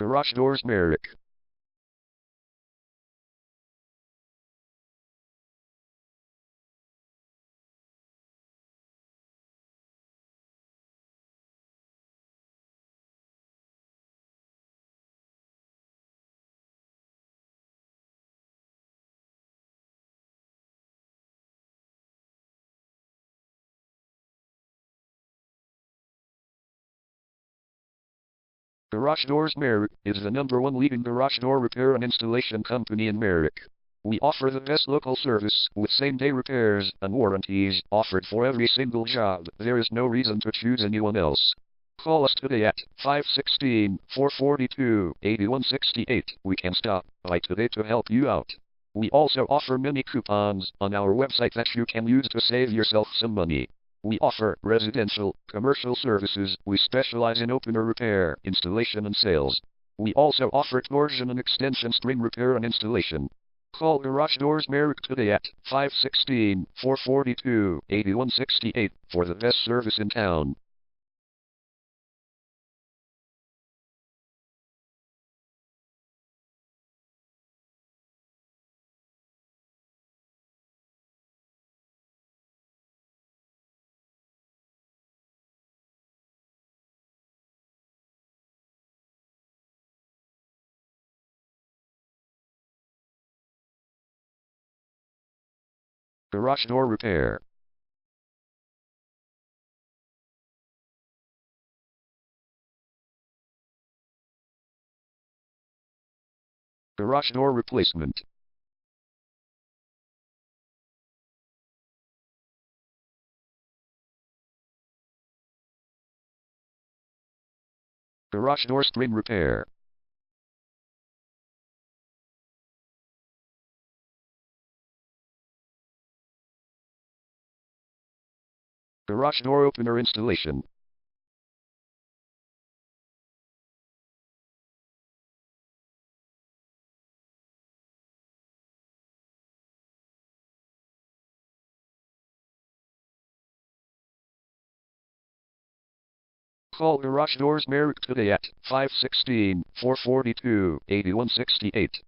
Garage doors Merrick. Garage Doors Merrick is the #1 leading garage door repair and installation company in Merrick. We offer the best local service with same-day repairs and warranties offered for every single job. There is no reason to choose anyone else. Call us today at 516-442-8168. We can stop by today to help you out. We also offer many coupons on our website that you can use to save yourself some money. We offer residential, commercial services. We specialize in opener repair, installation and sales. We also offer torsion and extension string repair and installation. Call Garage Doors Merrick today at 516-442-8168 for the best service in town. Garage door repair. Garage door replacement. Garage door string repair. Garage door opener installation. Call Garage Doors Merrick today at 516-442-8168.